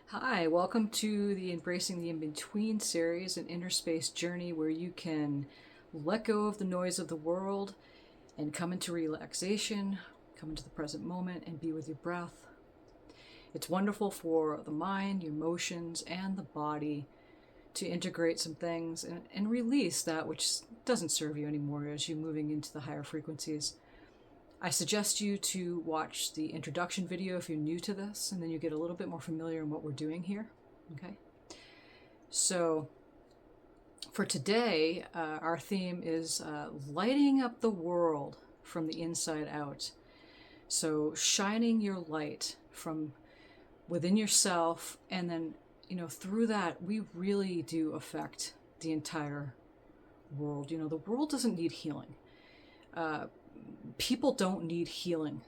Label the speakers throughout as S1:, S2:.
S1: Hi, welcome to the Embracing the In-Between series, an inner space journey where you can let go of the noise of the world and come into relaxation, come into the present moment, and be with your breath. It's wonderful for the mind, your emotions, and the body to integrate some things and release that which doesn't serve you anymore as you're moving into the higher frequencies. I suggest you to watch the introduction video if you're new to this, and then you get a little bit more familiar in what we're doing here. Okay. So for today, our theme is lighting up the world from the inside out. So shining your light from within yourself, and then, through that, we really do affect the entire world. The world doesn't need healing. People don't need healing.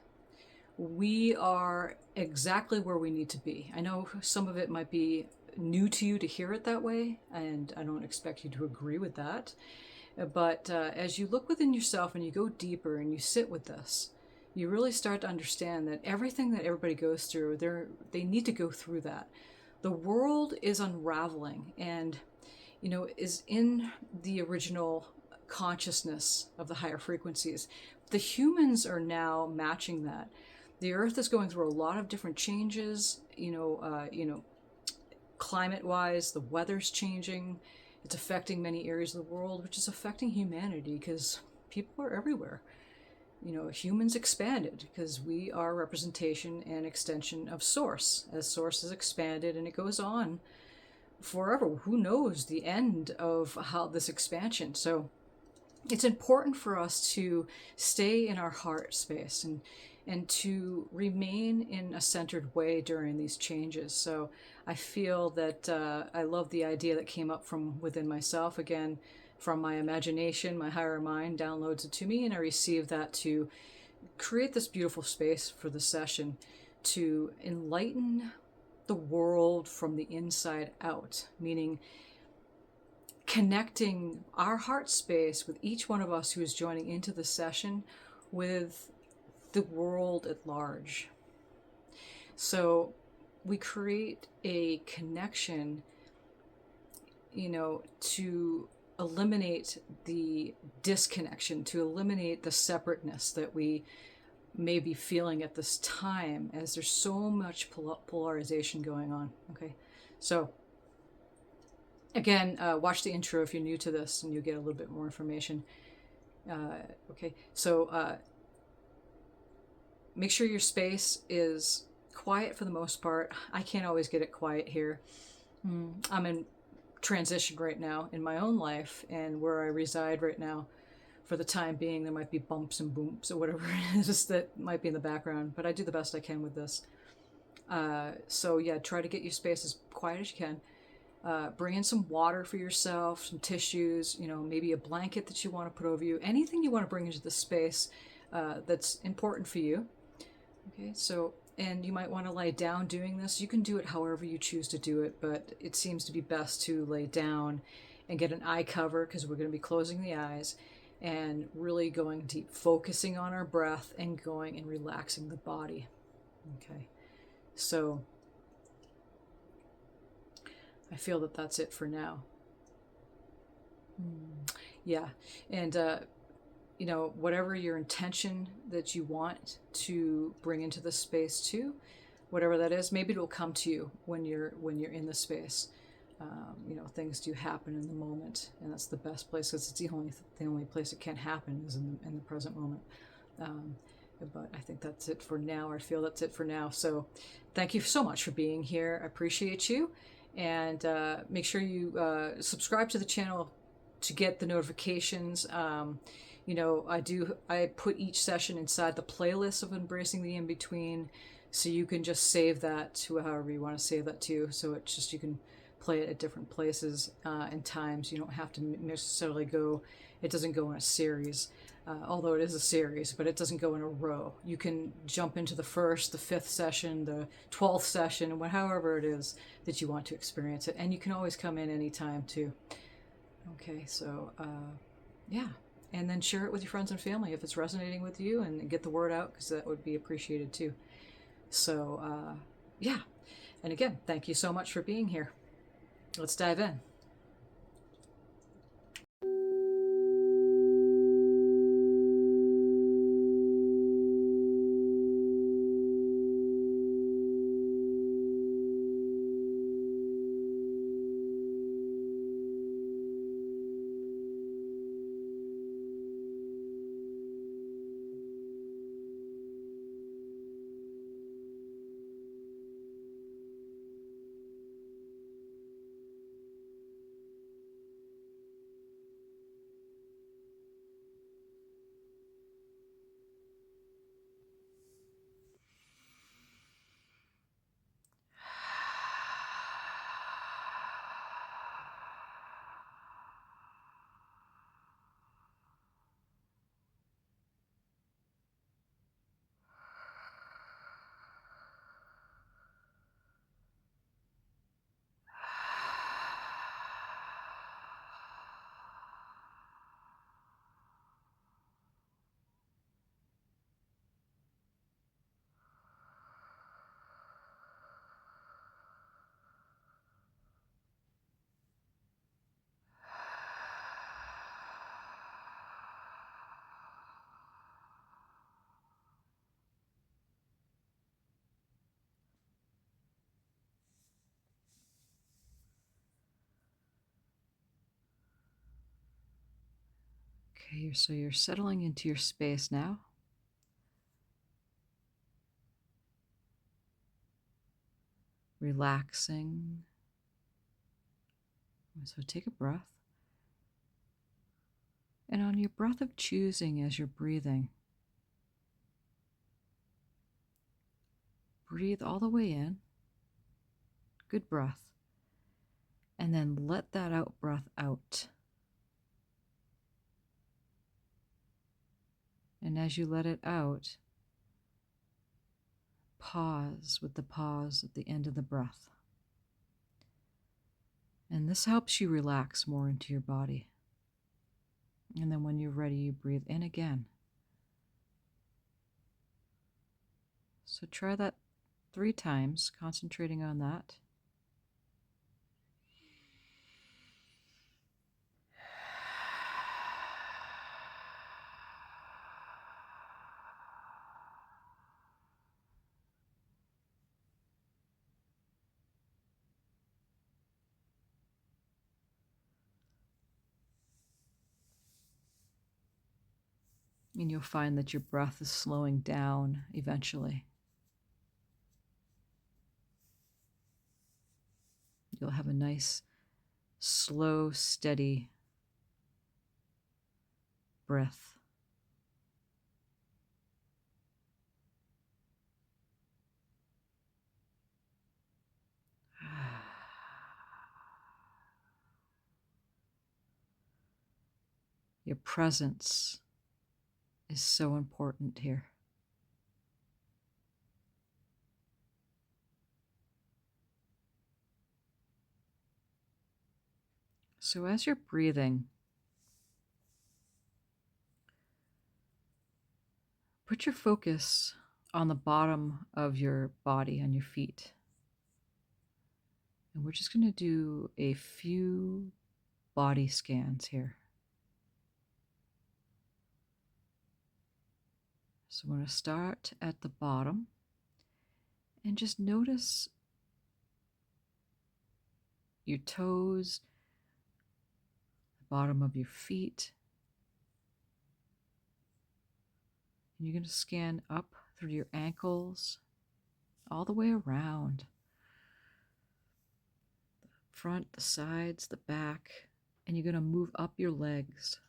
S1: We are exactly where we need to be. I know some of it might be new to you to hear it that way, and I don't expect you to agree with that. But as you look within yourself and you go deeper and you sit with this, you really start to understand that everything that everybody goes through, they need to go through that. The world is unraveling and, is in the original consciousness of the higher frequencies. The humans are now matching that. The earth is going through a lot of different changes, climate-wise, the weather's changing. It's affecting many areas of the world, which is affecting humanity because people are everywhere. Humans expanded because we are representation and extension of Source. As Source is expanded, and it goes on forever. Who knows the end of how this expansion? So it's important for us to stay in our heart space and to remain in a centered way during these changes. So I feel that I love the idea that came up from within myself, again, from my imagination. My higher mind downloads it to me, and I receive that to create this beautiful space for the session to enlighten the world from the inside out, meaning connecting our heart space with each one of us who is joining into the session with the world at large. So we create a connection, to eliminate the disconnection, to eliminate the separateness that we may be feeling at this time, as there's so much polarization going on. Okay, so again, watch the intro if you're new to this and you get a little bit more information. Okay, so make sure your space is quiet for the most part. I can't always get it quiet here. I'm in transition right now in my own life, and where I reside right now, for the time being, there might be bumps and booms or whatever it is that might be in the background, but I do the best I can with this. So yeah, try to get your space as quiet as you can. Bring in some water for yourself, some tissues, maybe a blanket that you want to put over you, anything you want to bring into the space that's important for you. Okay, so, and you might want to lay down doing this. You can do it however you choose to do it, but it seems to be best to lay down and get an eye cover, because we're going to be closing the eyes and really going deep, focusing on our breath and going and relaxing the body. Okay, so I feel that that's it for now. Yeah, and whatever your intention that you want to bring into the space too, whatever that is, maybe it'll come to you when you're in the space. Things do happen in the moment, and that's the best place, because it's the only place it can happen is in the present moment. But I think that's it for now. I feel that's it for now. So thank you so much for being here. I appreciate you. And make sure you subscribe to the channel to get the notifications. I put each session inside the playlist of Embracing the In-Between, so you can just save that to however you want to save that to. So it's just, you can play it at different places and times. You don't have to necessarily it doesn't go in a series. Although it is a series, but it doesn't go in a row. You can jump into the first, the 5th session, the 12th session, however it is that you want to experience it. And you can always come in anytime too. Okay, so yeah. And then share it with your friends and family if it's resonating with you, and get the word out, because that would be appreciated too. So yeah. And again, thank you so much for being here. Let's dive in. Okay, so you're settling into your space now. Relaxing. So take a breath. And on your breath of choosing as you're breathing, breathe all the way in. Good breath. And then let that out breath out. And as you let it out, pause with the pause at the end of the breath. And this helps you relax more into your body. And then when you're ready, you breathe in again. So try that 3 times, concentrating on that. And you'll find that your breath is slowing down eventually. You'll have a nice, slow, steady breath. Your presence is so important here. So as you're breathing, put your focus on the bottom of your body, on your feet. And we're just going to do a few body scans here. So I'm going to start at the bottom and just notice your toes, the bottom of your feet. And you're going to scan up through your ankles, all the way around. The front, the sides, the back, and you're going to move up your legs.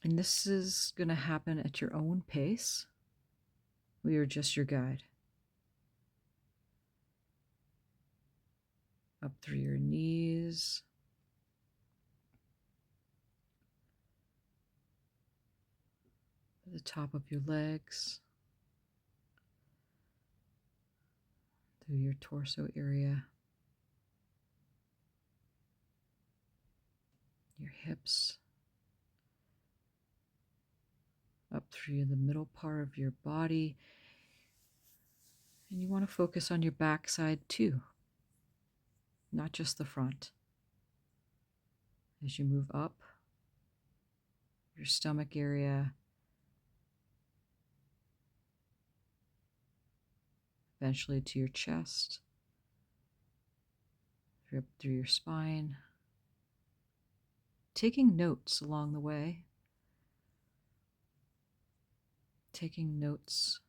S1: And this is going to happen at your own pace. We are just your guide. Up through your knees. The top of your legs. Through your torso area. Your hips. Up through the middle part of your body. And And you want to focus on your backside too, not just the front. As you move up, your stomach area, eventually to your chest, up through your spine, taking notes along the way, taking notes,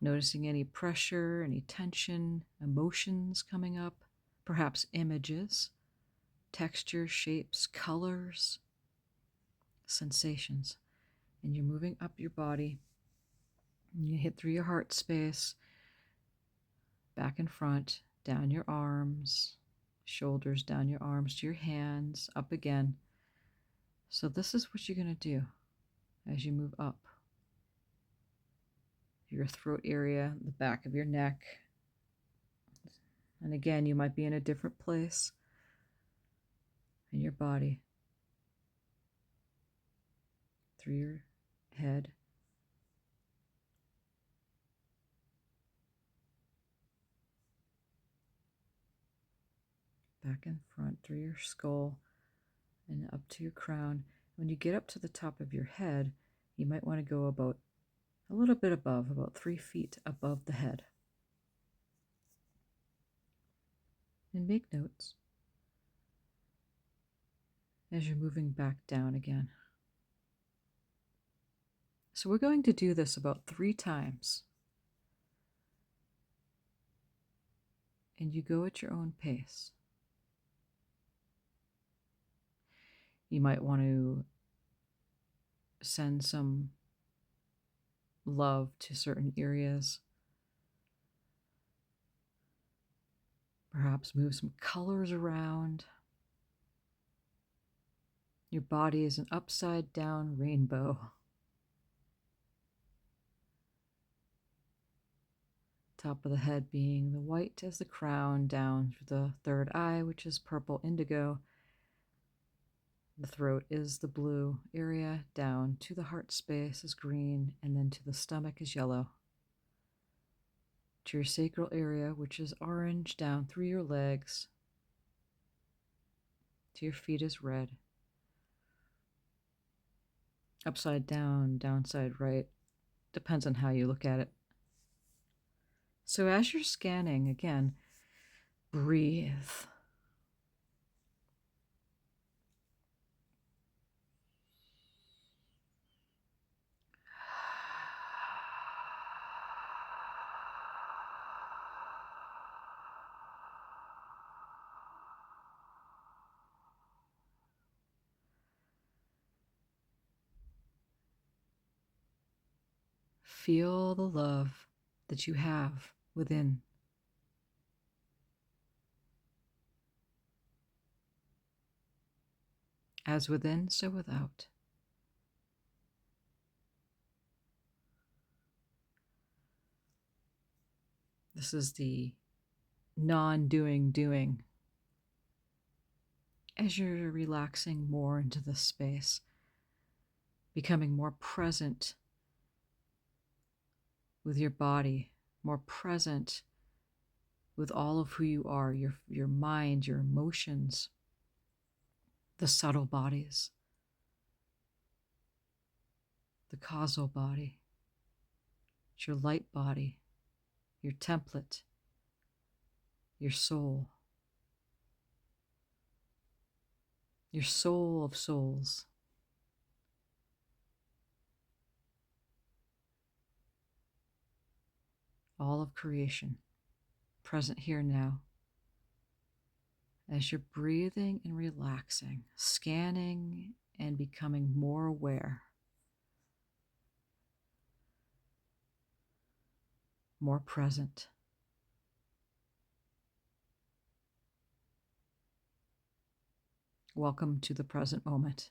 S1: noticing any pressure, any tension, emotions coming up, perhaps images, textures, shapes, colors, sensations. And you're moving up your body. And you hit through your heart space, back and front, down your arms, shoulders, down your arms to your hands, up again. So this is what you're going to do as you move up. Your throat area, the back of your neck. And again, you might be in a different place in your body. Through your head. Back and front, through your skull, and up to your crown. When you get up to the top of your head, you might want to go about a little bit above, about 3 feet above the head. And make notes as you're moving back down again. So we're going to do this about 3 times. And you go at your own pace. You might want to send some love to certain areas. Perhaps move some colors around. Your body is an upside down rainbow. Top of the head being the white as the crown, down through the third eye, which is purple indigo. The throat is the blue area, down to the heart space is green, and then to the stomach is yellow. To your sacral area, which is orange, down through your legs. To your feet is red. Upside down, downside right. Depends on how you look at it. So as you're scanning, again, breathe. Feel the love that you have within. As within, so without. This is the non-doing doing. As you're relaxing more into this space, becoming more present with your body, more present with all of who you are, your mind, your emotions, the subtle bodies, the causal body, your light body, your template, your soul of souls. All of creation, present here now. As you're breathing and relaxing, scanning and becoming more aware, more present. Welcome to the present moment.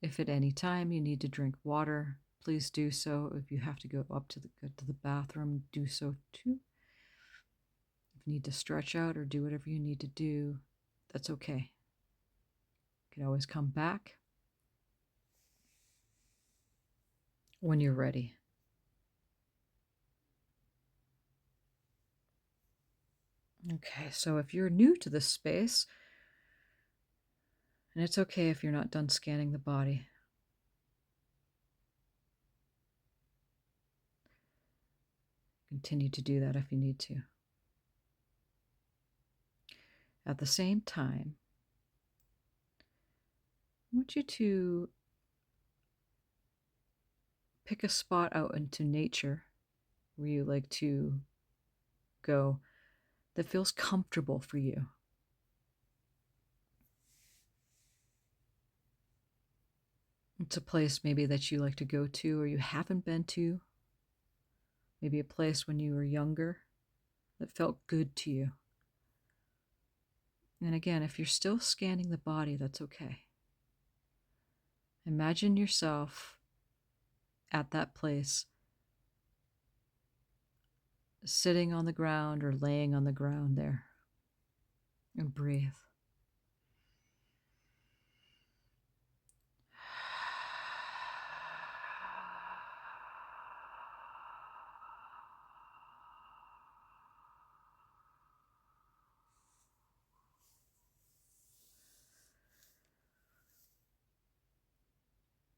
S1: If at any time you need to drink water, please do so. If you have to go up to the bathroom, do so too. If you need to stretch out or do whatever you need to do, that's okay. You can always come back when you're ready. Okay, so if you're new to this space, and it's okay if you're not done scanning the body, continue to do that if you need to. At the same time, I want you to pick a spot out into nature where you like to go that feels comfortable for you. It's a place maybe that you like to go to or you haven't been to. Maybe a place when you were younger that felt good to you. And again, if you're still scanning the body, that's okay. Imagine yourself at that place, sitting on the ground or laying on the ground there, and breathe.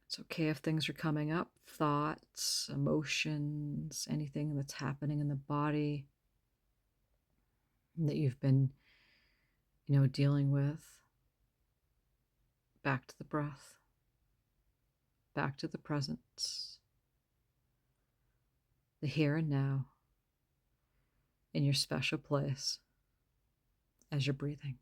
S1: It's okay if things are coming up, thoughts, emotions, anything that's happening in the body that you've been, dealing with. Back to the breath, back to the presence, the here and now, in your special place as you're breathing.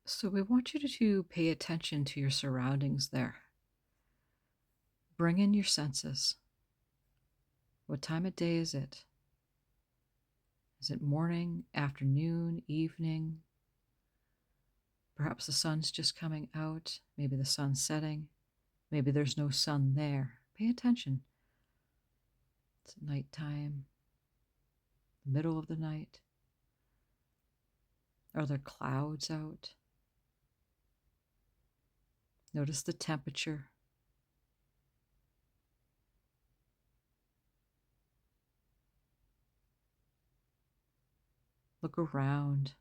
S1: So we want you to pay attention to your surroundings there. Bring in your senses. What time of day is it? Is it morning, afternoon, evening? Perhaps the sun's just coming out. Maybe the sun's setting. Maybe there's no sun there. Pay attention. It's nighttime, the middle of the night. Are there clouds out? Notice the temperature. Look around.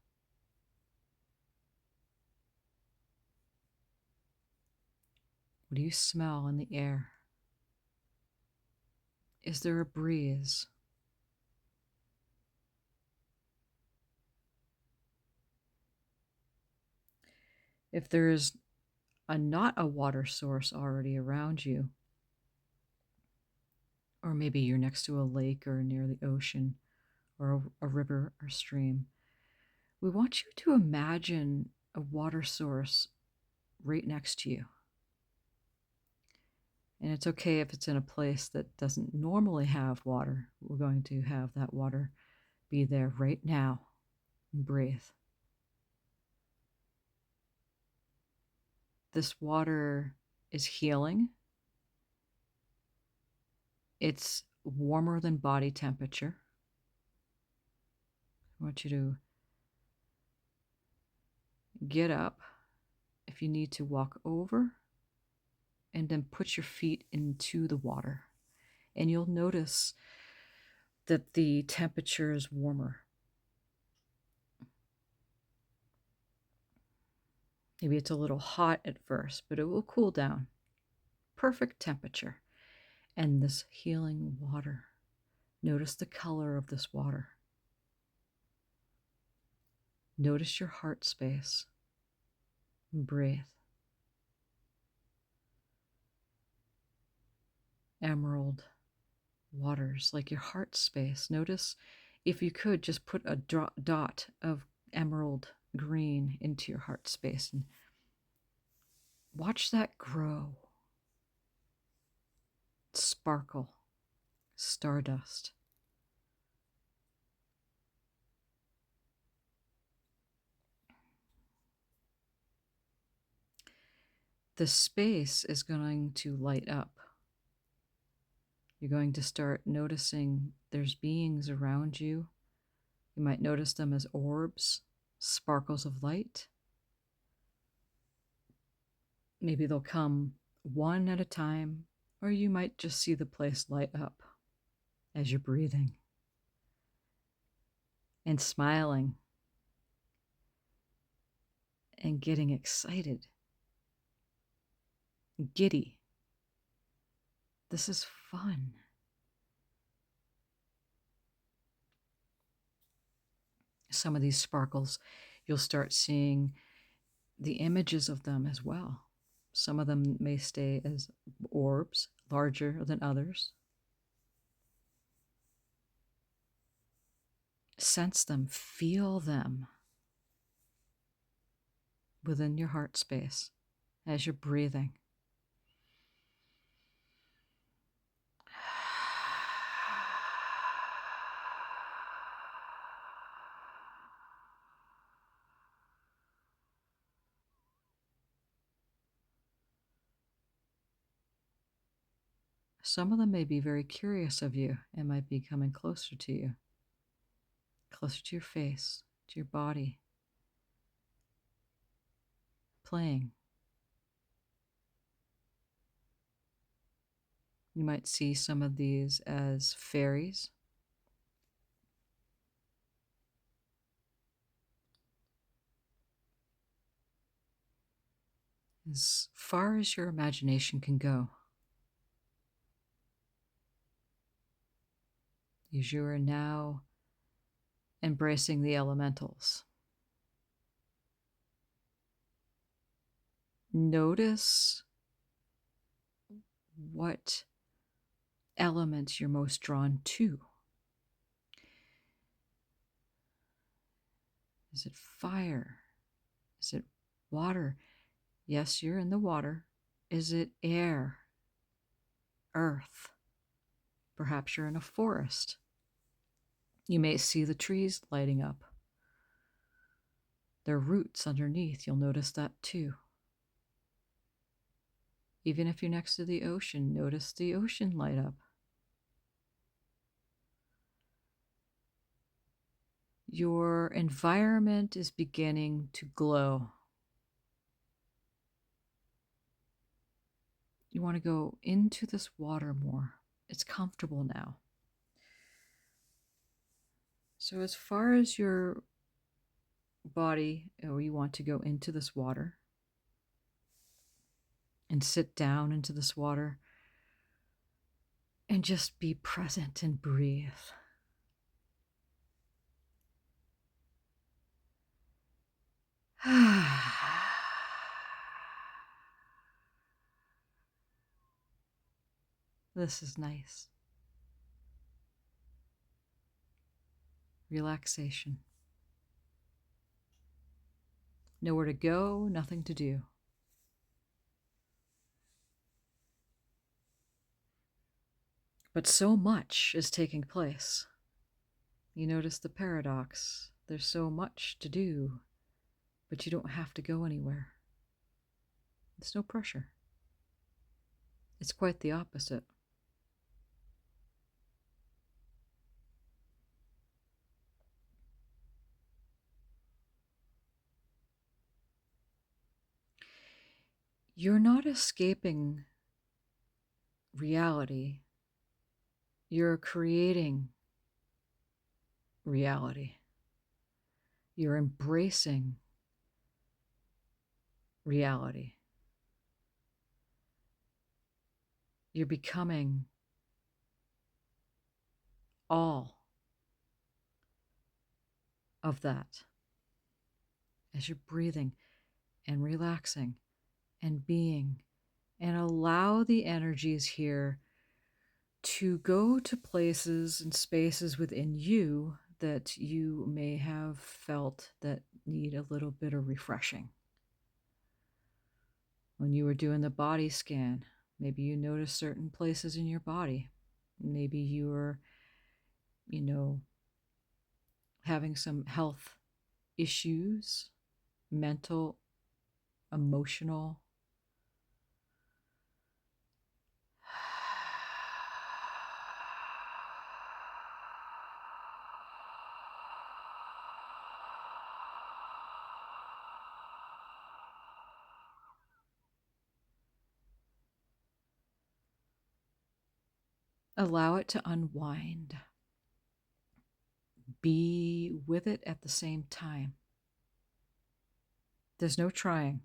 S1: What do you smell in the air? Is there a breeze? If there is not a water source already around you, or maybe you're next to a lake or near the ocean or a river or stream, we want you to imagine a water source right next to you. And it's okay if it's in a place that doesn't normally have water. We're going to have that water be there right now. And breathe. This water is healing. It's warmer than body temperature. I want you to get up. If you need to, walk over and then put your feet into the water. And you'll notice that the temperature is warmer. Maybe it's a little hot at first, but it will cool down. perfect temperature. And this healing water. Notice the color of this water. Notice your heart space. And breathe. Emerald waters, like your heart space. Notice, if you could, just put a dot of emerald green into your heart space and watch that grow. Sparkle. Stardust. The space is going to light up. You're going to start noticing there's beings around you. You might notice them as orbs, sparkles of light. Maybe they'll come one at a time, or you might just see the place light up as you're breathing and smiling and getting excited, giddy. This is fun. Some of these sparkles, you'll start seeing the images of them as well. Some of them may stay as orbs, larger than others. Sense them, feel them within your heart space as you're breathing. Some of them may be very curious of you and might be coming closer to you, closer to your face, to your body, playing. You might see some of these as fairies. As far as your imagination can go. As you are now embracing the elementals. Notice what elements you're most drawn to. Is it fire? Is it water? Yes, you're in the water. Is it air? Earth? Perhaps you're in a forest. You may see the trees lighting up. Their roots underneath, you'll notice that too. Even if you're next to the ocean, notice the ocean light up. Your environment is beginning to glow. You want to go into this water more. It's comfortable now. So as far as your body, or you want to go into this water and sit down into this water and just be present and breathe. This is nice. Relaxation. Nowhere to go, nothing to do. But so much is taking place. You notice the paradox. There's so much to do, but you don't have to go anywhere. There's no pressure. It's quite the opposite. You're not escaping reality. You're creating reality. You're embracing reality. you're becoming all of that as you're breathing and relaxing and being, and allow the energies here to go to places and spaces within you that you may have felt that need a little bit of refreshing. When you were doing the body scan, maybe you noticed certain places in your body. Maybe you were, having some health issues, mental, emotional. Allow it to unwind. Be with it at the same time. There's no trying.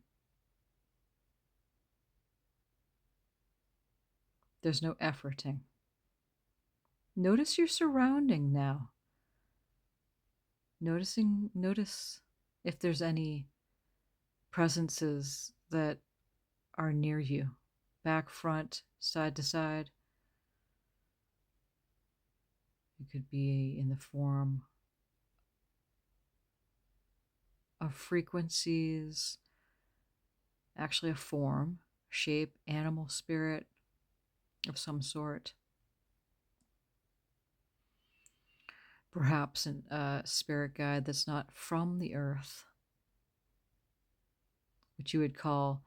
S1: There's no efforting. Notice your surrounding now. Notice if there's any presences that are near you, back, front, side to side. It could be in the form of frequencies, actually a form, shape, animal, spirit of some sort. Perhaps a spirit guide that's not from the earth, which you would call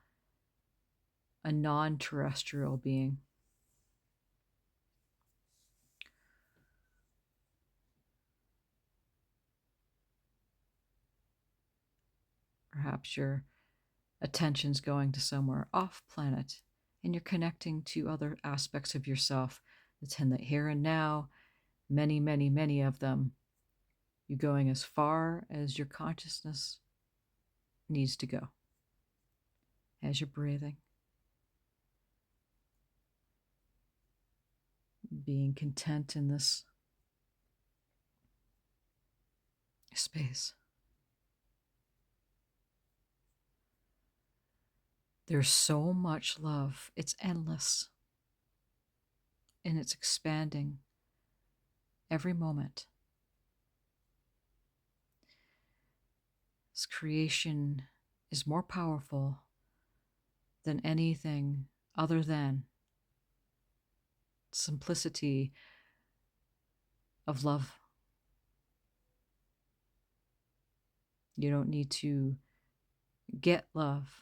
S1: a non-terrestrial being. Perhaps your attention's going to somewhere off planet and you're connecting to other aspects of yourself that's in the here and now, many, many, many of them. You're going as far as your consciousness needs to go as you're breathing. Being content in this space. There's so much love. It's endless. And it's expanding every moment. This creation is more powerful than anything other than simplicity of love. You don't need to get love.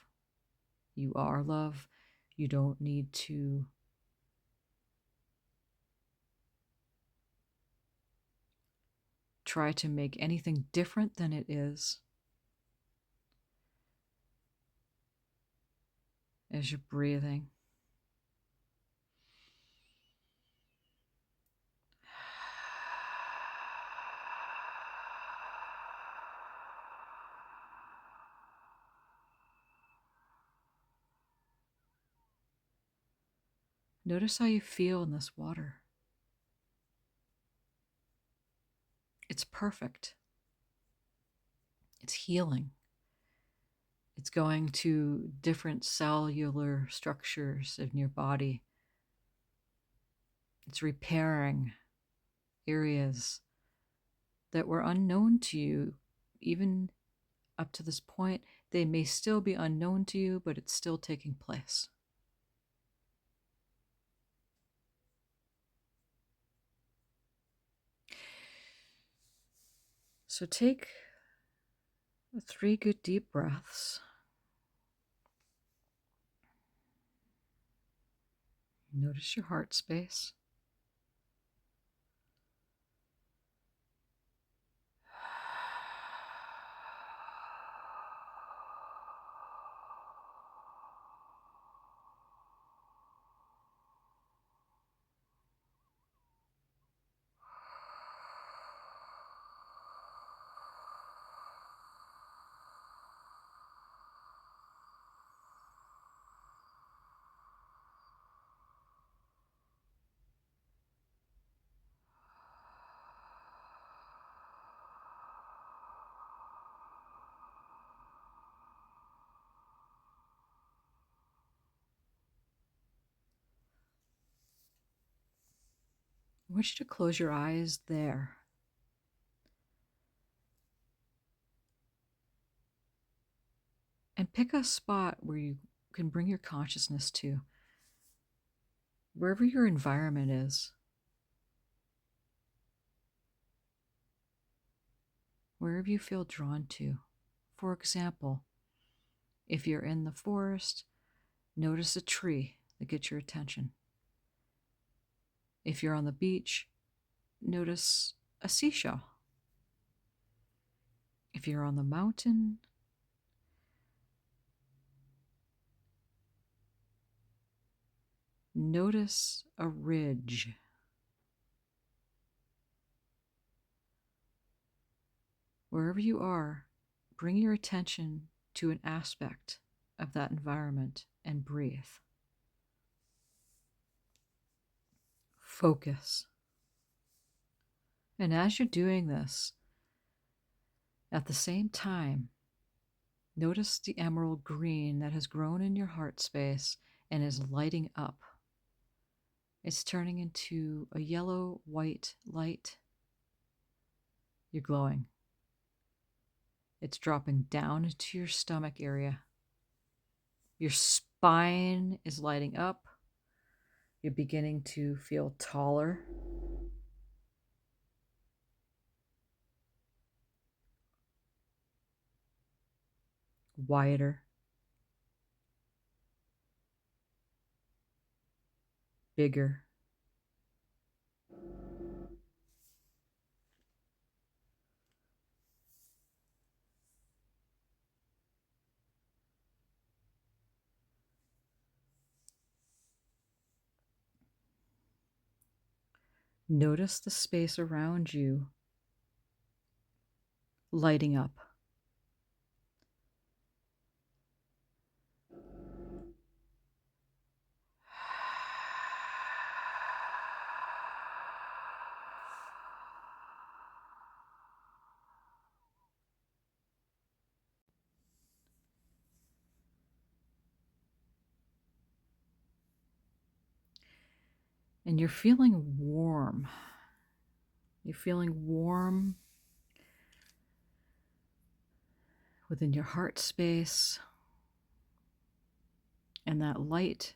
S1: You are love. You don't need to try to make anything different than it is. As you're breathing, notice how you feel in this water. It's perfect. It's healing. It's going to different cellular structures in your body. It's repairing areas that were unknown to you. Even up to this point, they may still be unknown to you, but it's still taking place. So take 3 good deep breaths. Notice your heart space. I want you to close your eyes there. And pick a spot where you can bring your consciousness to, wherever your environment is, wherever you feel drawn to. For example, if you're in the forest, notice a tree that gets your attention. If you're on the beach, notice a seashell. If you're on the mountain, notice a ridge. Wherever you are, bring your attention to an aspect of that environment and breathe. Focus. And as you're doing this, at the same time, notice the emerald green that has grown in your heart space and is lighting up. It's turning into a yellow-white light. You're glowing. It's dropping down into your stomach area. Your spine is lighting up. You're beginning to feel taller. Wider. Bigger. Notice the space around you lighting up. And you're feeling warm. You're feeling warm within your heart space. And that light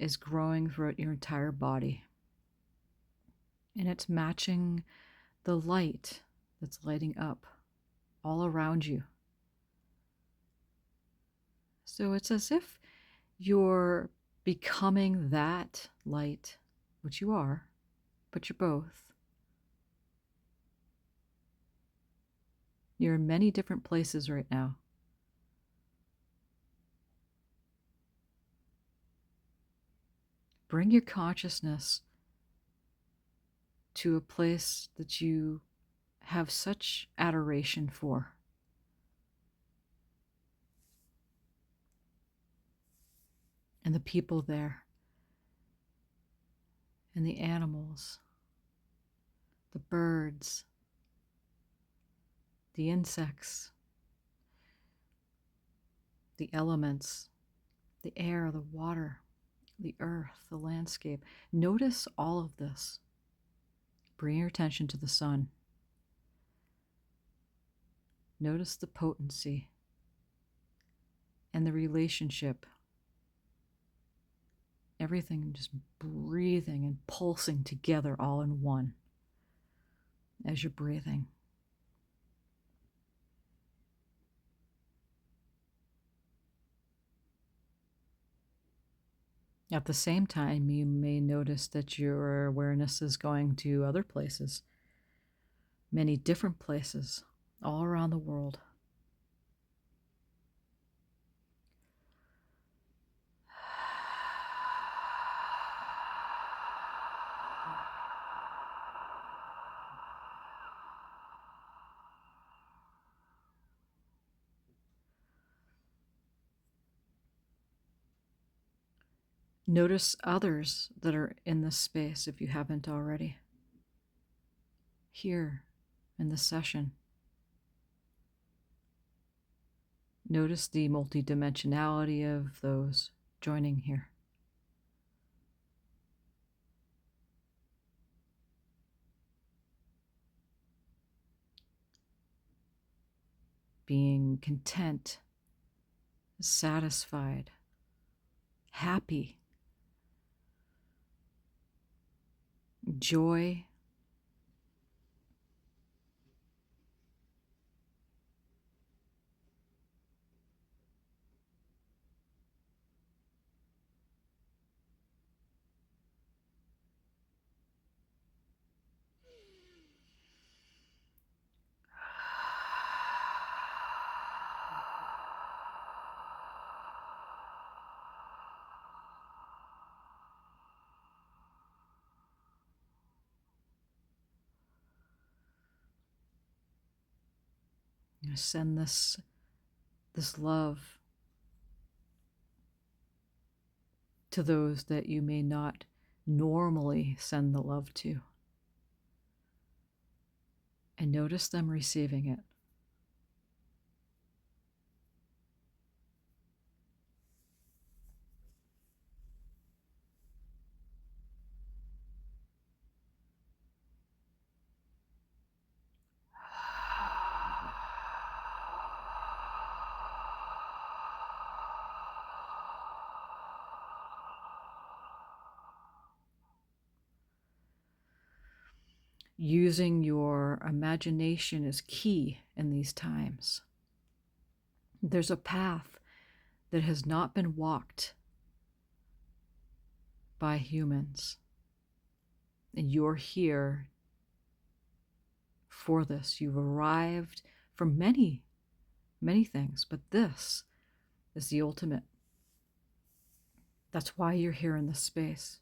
S1: is growing throughout your entire body. And it's matching the light that's lighting up all around you. So it's as if you're becoming that light, which you are, but you're both. You're in many different places right now. Bring your consciousness to a place that you have such adoration for. And the people there, and the animals, the birds, the insects, the elements, the air, the water, the earth, the landscape. Notice all of this. Bring your attention to the sun. Notice the potency and the relationship. Everything just breathing and pulsing together all in one as you're breathing. At the same time, you may notice that your awareness is going to other places, many different places, all around the world. Notice others that are in this space if you haven't already. Here in the session. Notice the multidimensionality of those joining here. feeling content, satisfied, happy, joy. You send this love to those that you may not normally send the love to. And notice them receiving it. Using your imagination is key in these times. There's a path that has not been walked by humans, and you're here for this. You've arrived for many, many things, but this is the ultimate. That's why you're here in this space.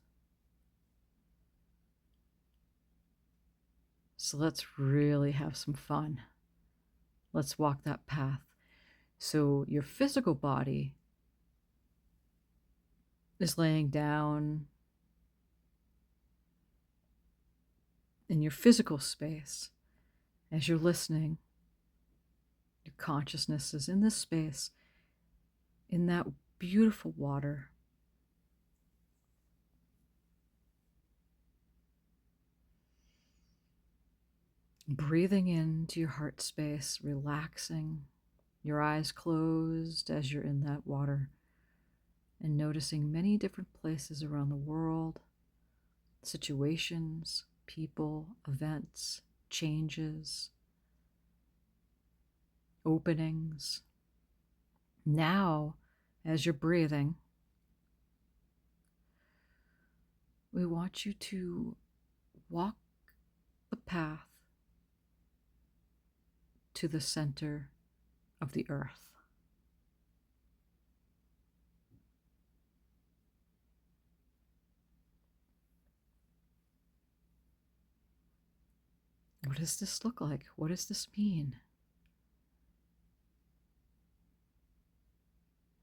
S1: So let's really have some fun. Let's walk that path. So your physical body is laying down in your physical space. As you're listening, your consciousness is in this space, in that beautiful water. Breathing into your heart space, relaxing, your eyes closed as you're in that water, and noticing many different places around the world, situations, people, events, changes, openings. Now, as you're breathing, we want you to walk the path to the center of the earth. What does this look like? What does this mean?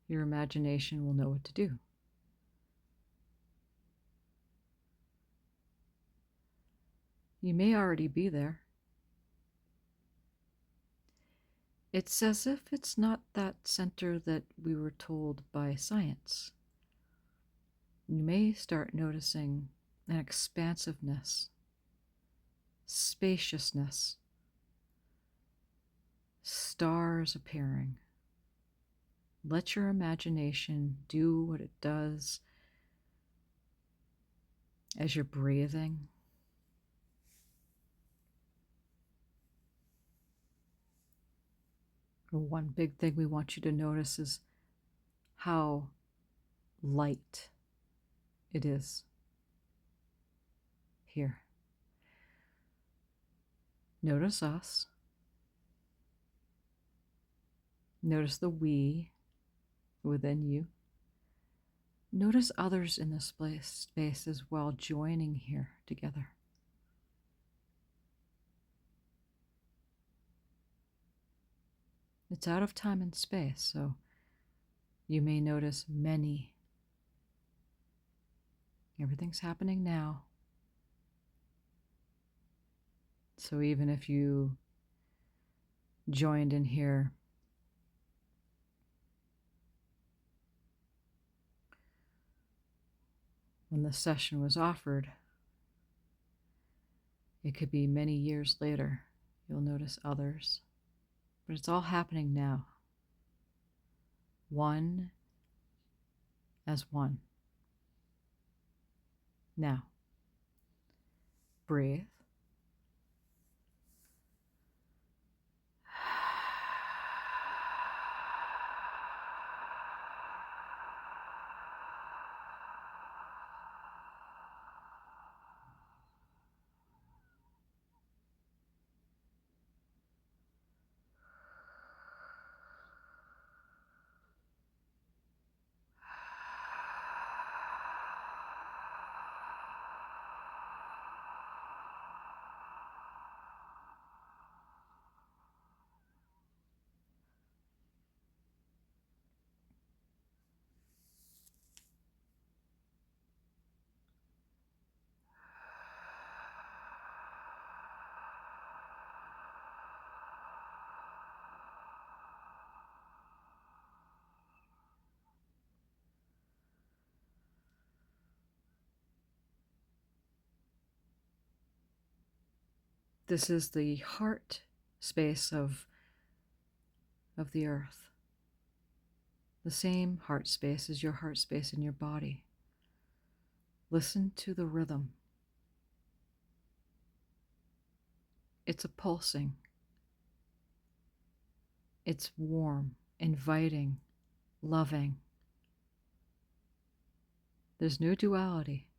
S1: Your imagination will know what to do. You may already be there. It's as if it's not that center that we were told by science. You may start noticing an expansiveness, spaciousness, stars appearing. Let your imagination do what it does as you're breathing. One big thing we want you to notice is how light it is here. Notice us. Notice the we within you. Notice others in this space as well, joining here together. It's out of time and space, so you may notice many. Everything's happening now. So even if you joined in here when the session was offered, it could be many years later. You'll notice others. But it's all happening now. one as one. Now, breathe. This is the heart space of the earth. The same heart space as your heart space in your body. Listen to the rhythm. It's a pulsing. It's warm, inviting, loving. There's no duality.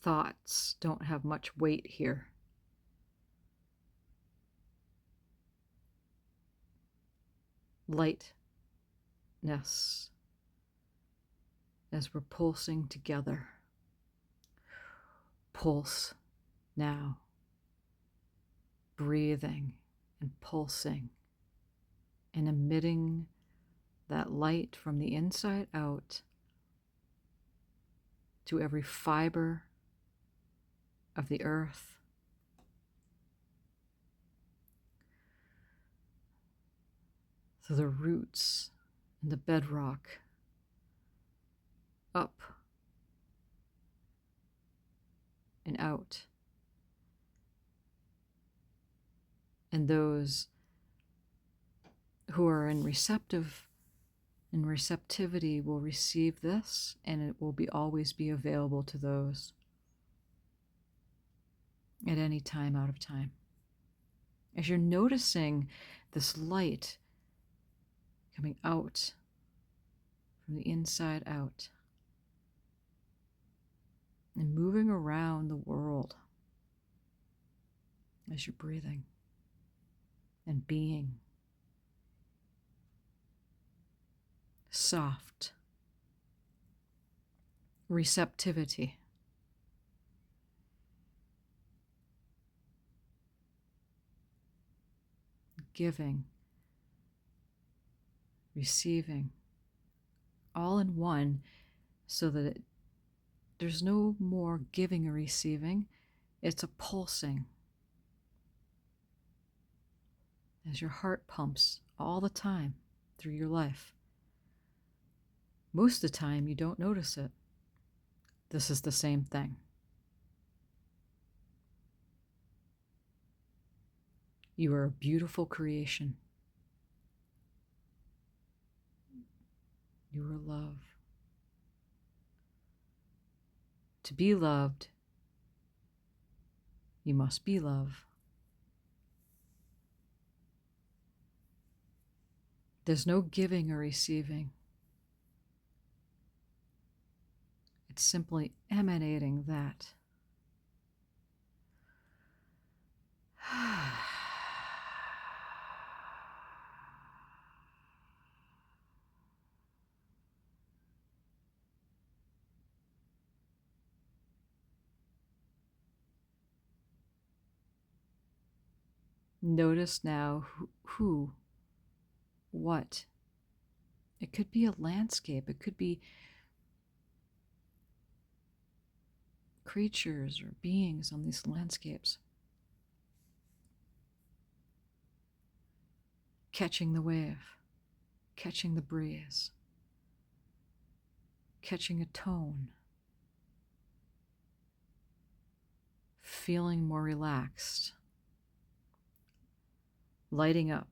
S1: Thoughts don't have much weight here. Lightness as we're pulsing together. Pulse now. Breathing and pulsing and emitting that light from the inside out to every fiber of the earth, through the roots and the bedrock, up and out. And those who are in receptivity will receive this, and it will always be available to those at any time out of time. As you're noticing this light coming out from the inside out and moving around the world as you're breathing and being soft receptivity. Giving, receiving, all in one, so that there's no more giving or receiving. It's a pulsing as your heart pumps all the time through your life. Most of the time, you don't notice it. This is the same thing. You are a beautiful creation. You are love. To be loved, you must be love. There's no giving or receiving. It's simply emanating that. Notice now who what? It could be a landscape. It could be creatures or beings on these landscapes. Catching the wave, catching the breeze, catching a tone, feeling more relaxed, lighting up.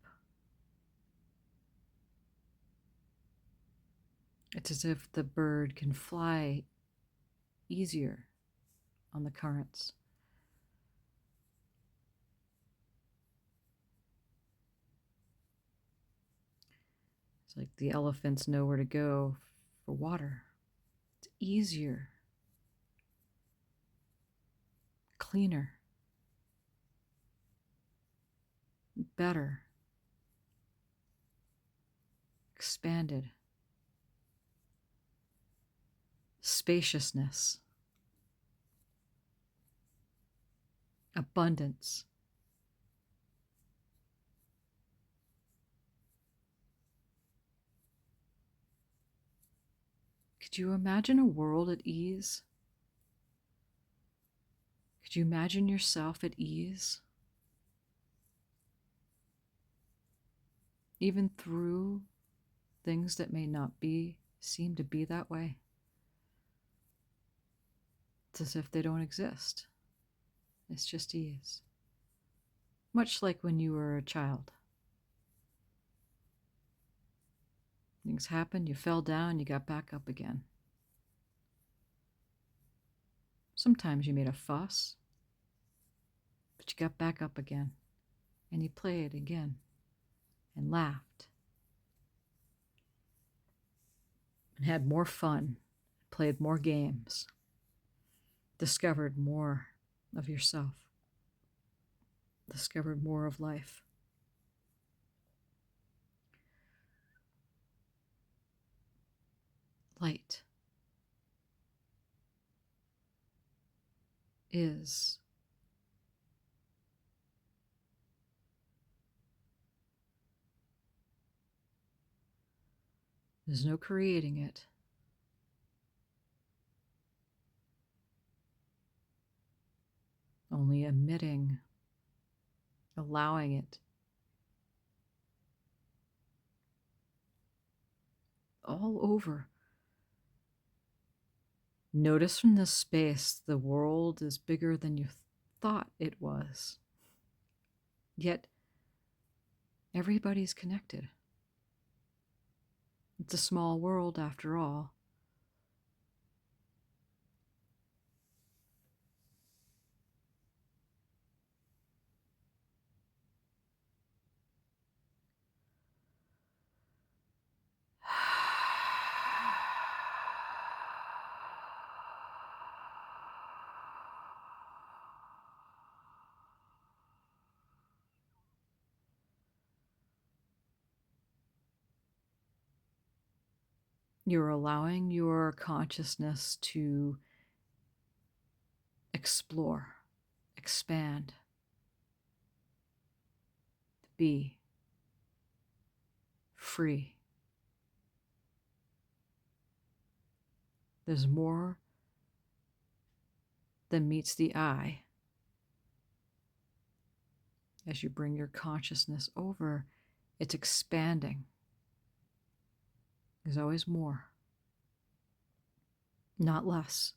S1: It's as if the bird can fly easier on the currents. It's like the elephants know where to go for water. It's easier, cleaner, better, expanded. Spaciousness, abundance. Could you imagine a world at ease? Could you imagine yourself at ease? Even through things that may not seem to be that way. It's as if they don't exist. It's just ease. Much like when you were a child. Things happened, you fell down, you got back up again. Sometimes you made a fuss, but you got back up again, and you played again, and laughed, and had more fun, played more games, discovered more of yourself, discovered more of life. Light is there's no creating it. Only emitting, allowing it. All over. Notice from this space the world is bigger than you thought it was. Yet, everybody's connected. It's a small world after all. You're allowing your consciousness to explore, expand, be free. There's more than meets the eye. As you bring your consciousness over, it's expanding. There's always more, not less,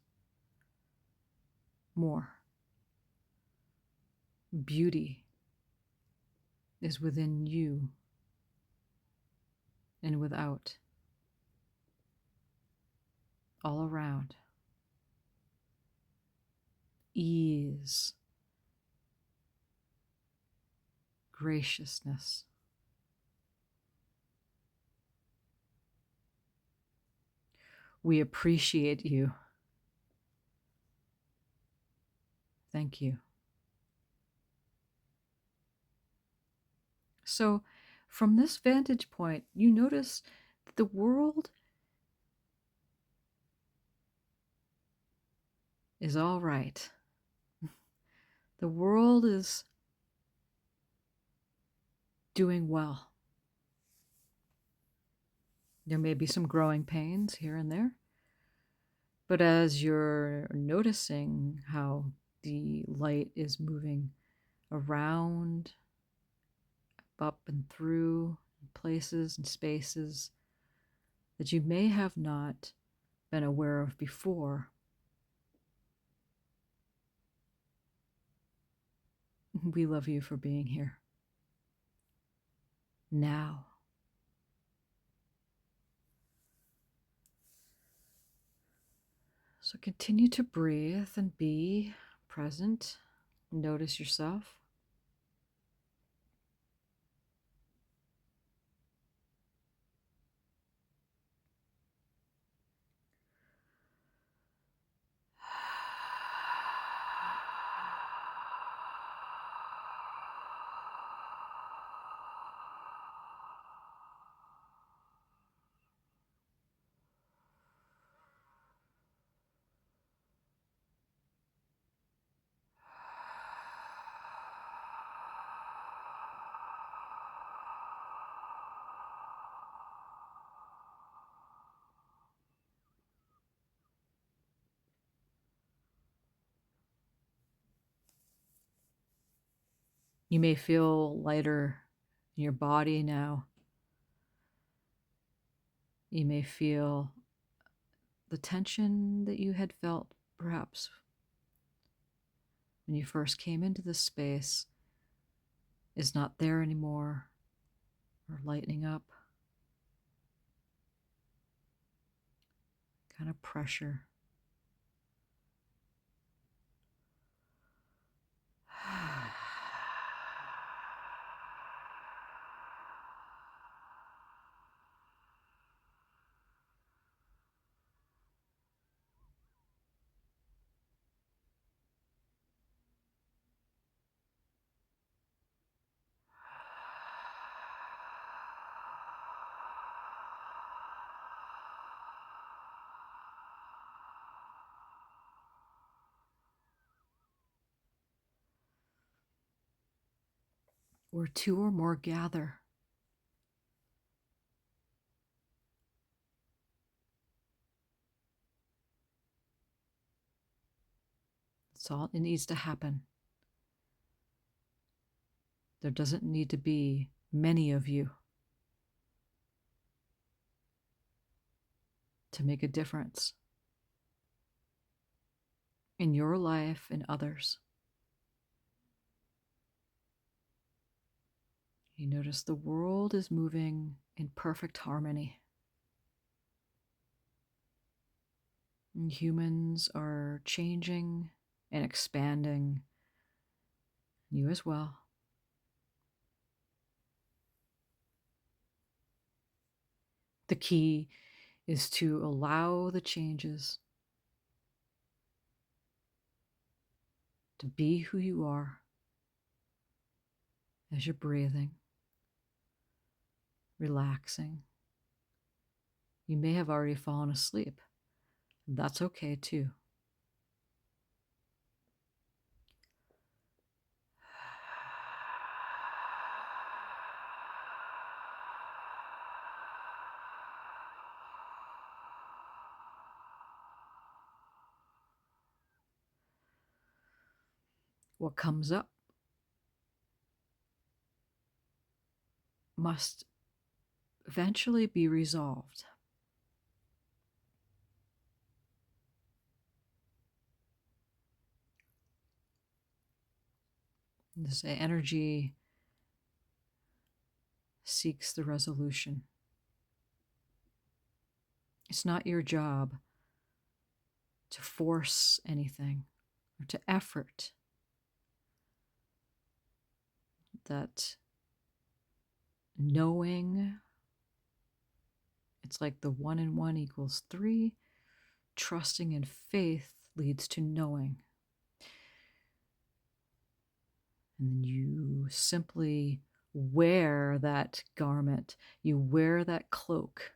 S1: more. Beauty is within you and without, all around. Ease, graciousness. We appreciate you. Thank you. So, from this vantage point, you notice that the world is all right. The world is doing well. There may be some growing pains here and there, but as you're noticing how the light is moving around, up and through places and spaces that you may have not been aware of before, we love you for being here. Now. So continue to breathe and be present. Notice yourself. You may feel lighter in your body now. You may feel the tension that you had felt perhaps when you first came into this space is not there anymore, or lightening up. Kind of pressure. Where two or more gather, that's all it needs to happen. There doesn't need to be many of you to make a difference in your life and others. You notice the world is moving in perfect harmony. And humans are changing and expanding. You as well. The key is to allow the changes to be who you are as you're breathing, relaxing. You may have already fallen asleep. That's okay too. What comes up must eventually be resolved. This energy seeks the resolution. It's not your job to force anything or to effort. That knowing, it's like the 1 and 1 equals 3. Trusting and faith leads to knowing. And you simply wear that garment, you wear that cloak.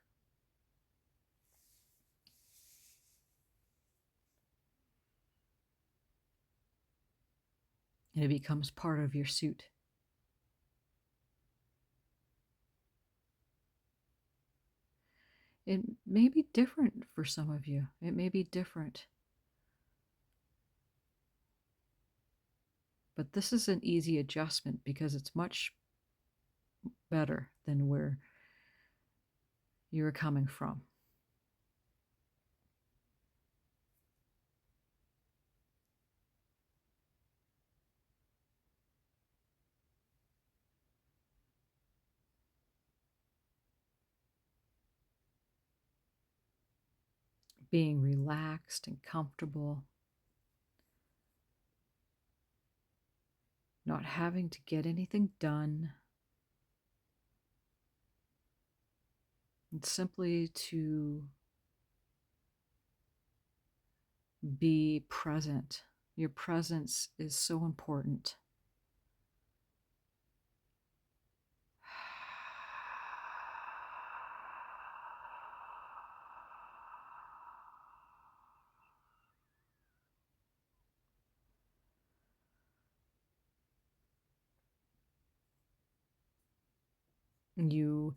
S1: And it becomes part of your suit. It may be different for some of you. It may be different. But this is an easy adjustment because it's much better than where you're coming from. Being relaxed and comfortable, not having to get anything done, and simply to be present. Your presence is so important. You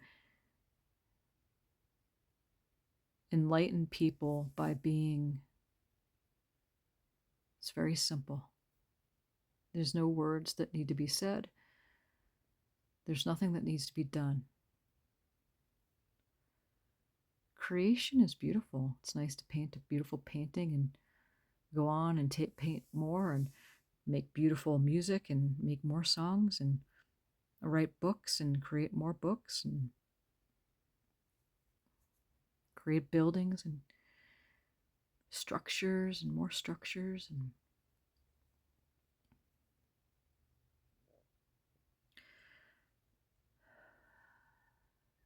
S1: enlighten people by being, it's very simple. There's no words that need to be said. There's nothing that needs to be done. Creation is beautiful. It's nice to paint a beautiful painting and go on and paint more and make beautiful music and make more songs and write books and create more books and create buildings and structures and more structures and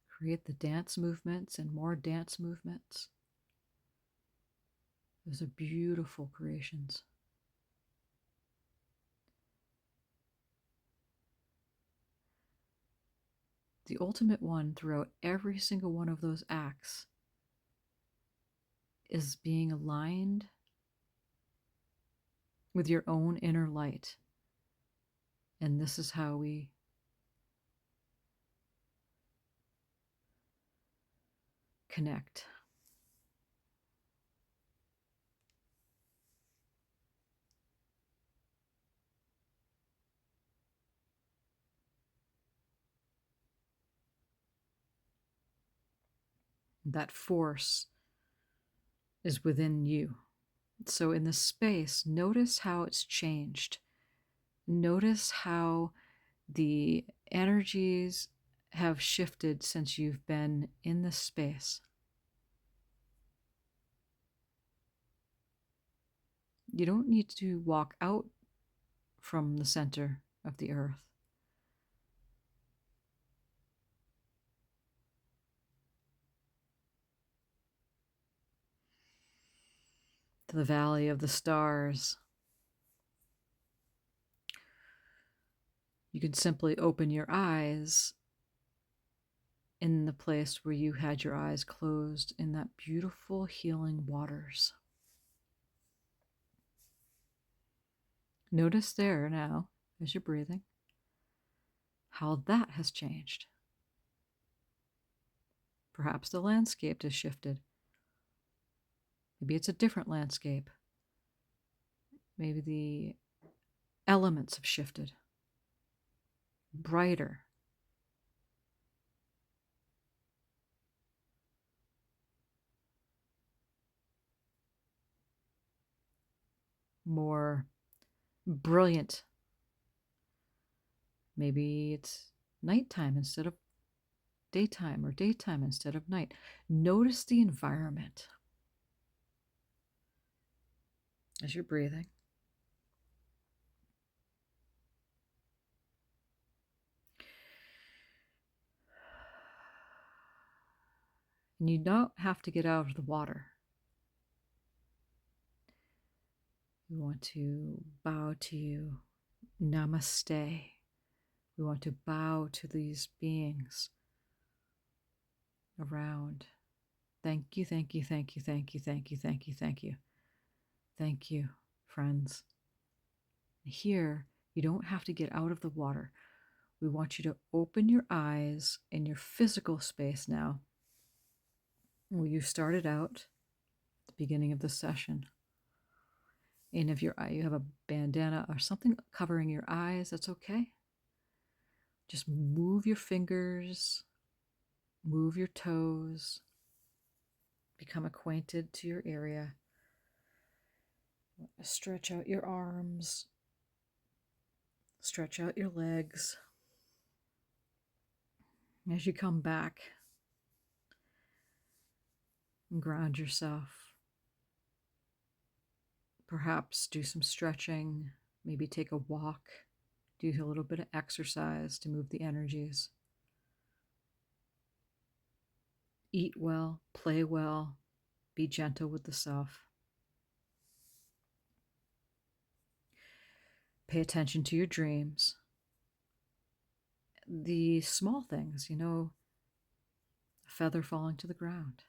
S1: create the dance movements and more dance movements. Those are beautiful creations. The ultimate one throughout every single one of those acts is being aligned with your own inner light. And this is how we connect. That force is within you. So in this space, notice how it's changed. Notice how the energies have shifted since you've been in this space. You don't need to walk out from the center of the earth. To the valley of the stars. You can simply open your eyes in the place where you had your eyes closed in that beautiful healing waters. Notice there now, as you're breathing, how that has changed. Perhaps the landscape has shifted. Maybe it's a different landscape. Maybe the elements have shifted. Brighter. More brilliant. Maybe it's nighttime instead of daytime, or daytime instead of night. Notice the environment as you're breathing. And you don't have to get out of the water. We want to bow to you. Namaste. We want to bow to these beings around. Thank you, thank you, thank you, thank you, thank you, thank you, thank you. Thank you, friends. Here, you don't have to get out of the water. We want you to open your eyes in your physical space now. Well, you started out at the beginning of the session. And if you have a bandana or something covering your eyes, that's okay. Just move your fingers, move your toes, become acquainted to your area. Stretch out your arms, stretch out your legs. As you come back, and ground yourself. Perhaps do some stretching, maybe take a walk, do a little bit of exercise to move the energies. Eat well, play well, be gentle with the self. Pay attention to your dreams. The small things, a feather falling to the ground,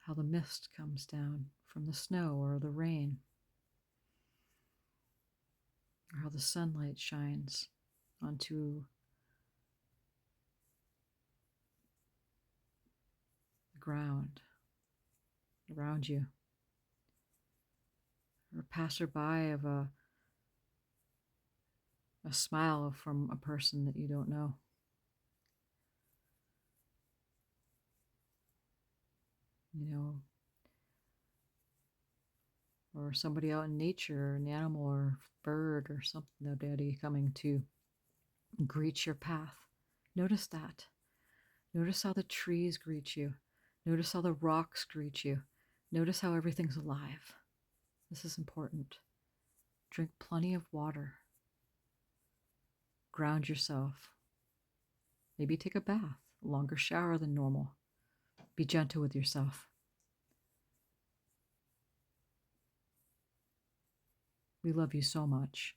S1: how the mist comes down from the snow or the rain, or how the sunlight shines onto the ground around you, or a passerby of a smile from a person that you don't know. Or somebody out in nature, an animal or bird or something, daddy coming to greet your path. Notice that. Notice how the trees greet you. Notice how the rocks greet you. Notice how everything's alive. This is important. Drink plenty of water. Ground yourself. Maybe take a bath, a longer shower than normal. Be gentle with yourself. We love you so much.